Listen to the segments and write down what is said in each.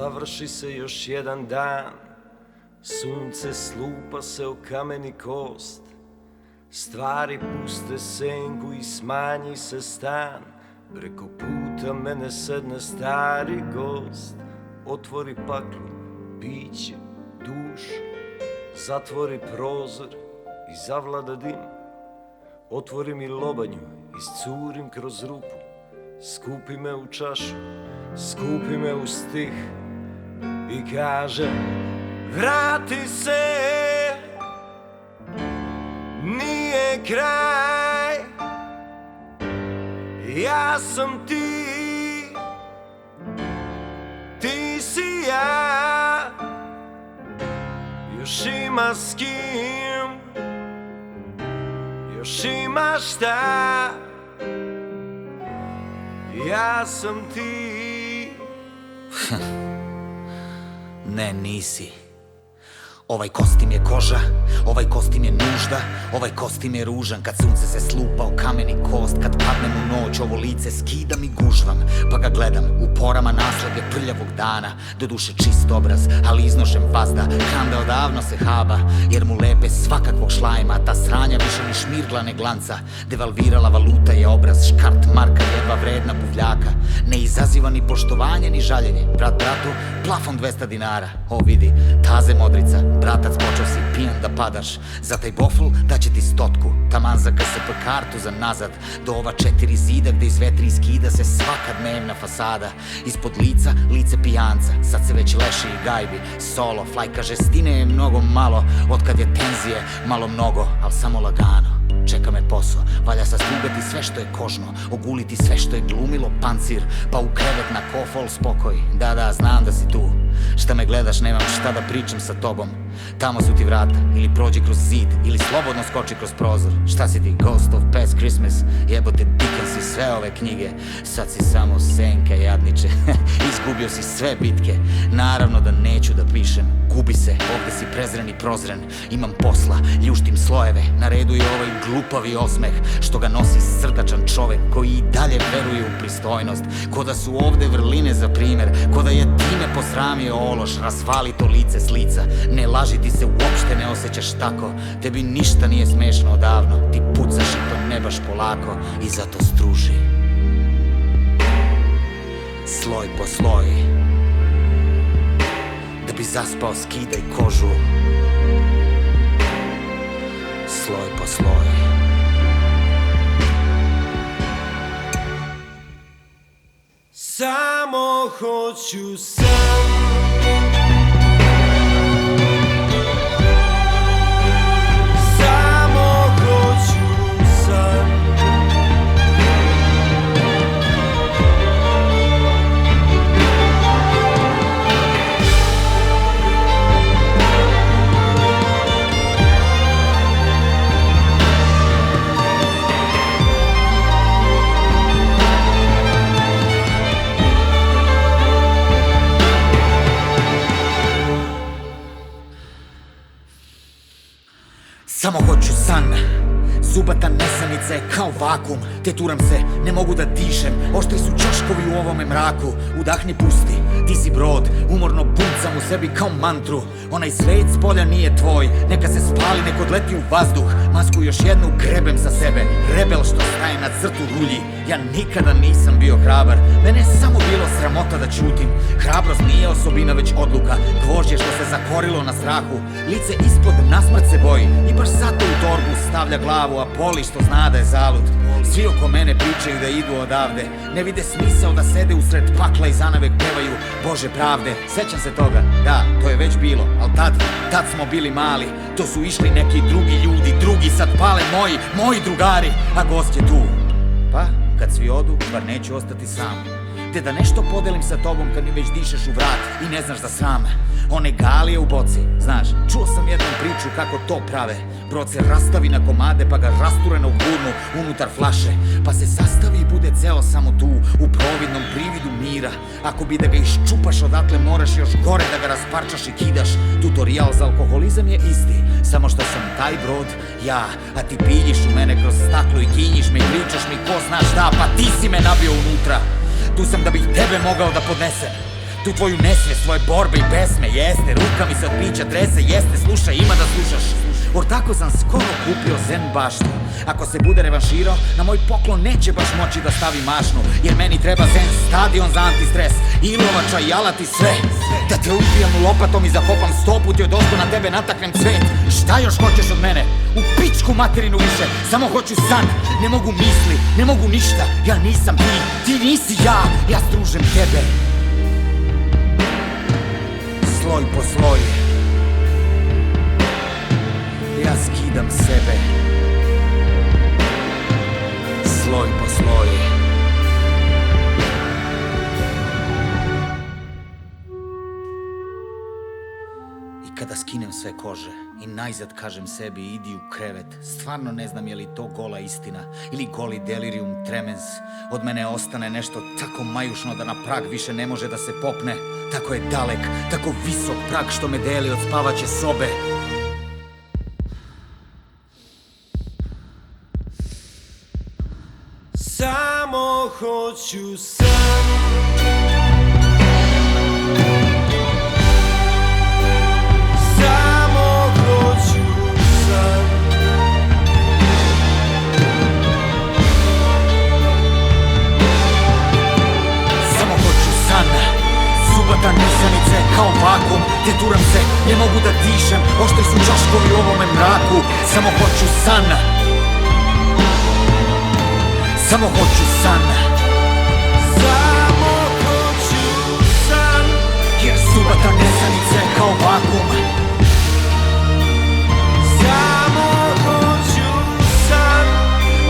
Završi se još jedan dan, sunce slupa se o kameni kost, stvari puste senku i smanji se stan. Preko puta mene sedne stari gost, otvori paklu, piće, dušu, zatvori prozor i zavlada dim. Otvori mi lobanju, iscurim kroz rupu, skupi me u čašu, skupi me u stih i kaže: vrati se, nije kraj, ja sam ti, ti si ja, još ima s kim, još ima šta, ja sam ti. Ne, nisi. Ovaj kostim je koža, ovaj kostim je nužda, ovaj kostim je ružan. Kad sunce se slupa o kameni kost, kad padnem u noć, ovo lice skidam i gužvam. Pa ga gledam u porama naslage prljavog dana, doduše čist obraz, ali iznošem vazda. Znam da odavno se haba, jer mu lepe svakakvog šlajma. Ta sranja više ni šmirgla ne glanca, devalvirala valuta je obraz. Škart marka jedva vredna buvljaka, ne izaziva ni poštovanje ni žaljenje. Brat bratu, plafon 200 dinara, o vidi, taze modrica. Bratac, počeo si pijan da padaš, za taj bofl daće ti 100, taman za KSP kartu za nazad. Do ova 4 zida gde iz vetri iskida se svaka dnevna fasada. Ispod lica, lice pijanca, sad se već leši i gajbi. Solo, flajka žestine je mnogo malo, otkad je tenzije malo mnogo, al samo lagano. Čeka me posao, valja sastugati sve što je kožno, oguliti sve što je glumilo pancir, pa u krevet na kofol spokoj. Da, znam da si tu, šta me gledaš, nemam šta da pričam sa tobom. Tamo su ti vrata, ili prođi kroz zid, ili slobodno skoči kroz prozor. Šta si ti, Ghost of Past Christmas, jebote Dickens i sve ove knjige. Sad si samo senka, jadniče, izgubio si sve bitke. Naravno da neću da pišem, gubi se, ovde si prezren i prozren. Imam posla, ljuštim slojeve, na redu je ovaj glupavi osmeh, što ga nosi srdačan čovek koji i dalje veruje u pristojnost. Ko da su ovde vrline za primer, ko da je time posramio ološ, razvalito lice s lica. Ne laži, ti se uopšte ne osjećaš tako, tebi ništa nije smešno odavno. Ti pucaš i to ne baš polako i zato struži. Sloj po sloj, da bi zaspao skidaj kožu. Sloj po sloj. Samo hoću san, samo hoću san. Samo hoću san, zubata nesanica je kao vakum. Te turam se, ne mogu da dišem, oštri su čoškovi u ovome mraku. Udahni, pusti, ti si brod, umorno buncam u sebi kao mantru. Onaj svet s polja nije tvoj, neka se spali, nek odleti u vazduh. Masku još jednu grebem za sebe, rebel što staje na crtu rulji. Ja nikada nisam bio hrabar, mene je samo bilo sramota da ćutim. Hrabrost nije osobina već odluka, gvožđe što se zakorilo na strahu. Lice ispod nasmrt se boji i baš zato u torbu stavlja glavu, a boli što zna da je zalud. Svi oko mene pričaju da idu odavde, ne vide smisao da sede usred pakla i zanavek pevaju Bože pravde. Sećam se toga, da, to je već bilo, al tad smo bili mali. To su išli neki drugi ljudi, drugi sad pale moji drugari, a gost je tu. Pa, kad svi odu, bar neću ostati sam. Te da nešto podelim sa tobom kad mi već dišeš u vrat i ne znaš za sram. One galije u boci, znaš, čuo sam jednu priču kako to prave. Brod se rastavi na komade pa ga rasture na gurnu unutar flaše, pa se sastavi i bude ceo samo tu, u providnom prividu mira. Ako bi da ga iščupaš odatle, moraš još gore da ga rasparčaš i kidaš. Tutorial za alkoholizam je isti, samo što sam taj brod, ja, a ti piljiš u mene kroz staklo i ginjiš me i pričaš mi ko zna šta, pa ti si me nabio unutra. Tu sam da bih tebe mogao da podnesem. Tu tvoju nesvijest, svoje borbe i pesme, jeste. Ruka mi se od pića trese, jeste. Slušaj, ima da slušaš. Or tako sam skoro kupio zen baštu. Ako se bude revanširao, na moj poklon neće baš moći da stavi mašnu. Jer meni treba zen stadion za antistres, ilovača i alat i sve. Da te ubijem lopatom i zakopam 100 puti od ozgo na tebe nataknem cvet. Šta još hoćeš od mene? U pičku materinu više. Samo hoću san, ne mogu misli, ne mogu ništa. Ja nisam ti, ti nisi ja stružem tebe. Sloj po sloj ja skidam sebe. Sloj po sloj. I kada skinem sve kože i najzad kažem sebi idi u krevet, stvarno ne znam je li to gola istina ili goli delirium tremens. Od mene ostane nešto tako majušno da na prag više ne može da se popne. Tako je dalek, tako visok prag što me deli od spavaće sobe. Samo hoću san, samo hoću san. Samo hoću san, subata nesanice kao vakum. Te turam se, ne mogu da dišem, oštri su čoškovi u ovome mraku. Samo hoću san, samo hoću san, samo hoću san. jer subata nesanice kao vakum. Samo hoću san,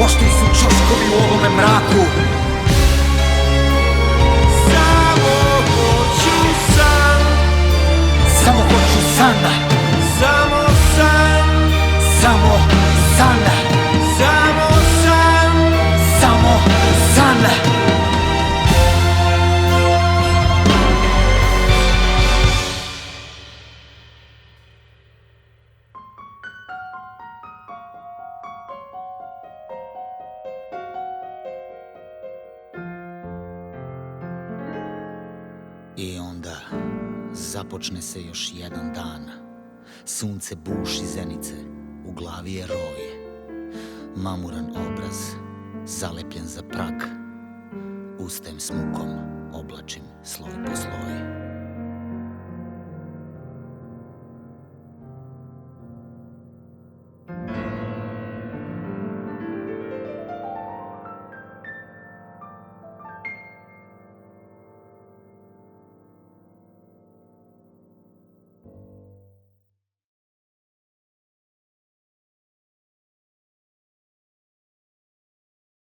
Oštri su čoškovi u ovome mraku. samo hoću san, Samo hoću san, samo san, samo san, samo san. samo san. I onda započne se još jedan dan. Sunce buši zenice, u glavi je roj. Mamuran obraz, zalepljen za prag. Ustem s mukom, oblačim sloj po sloj.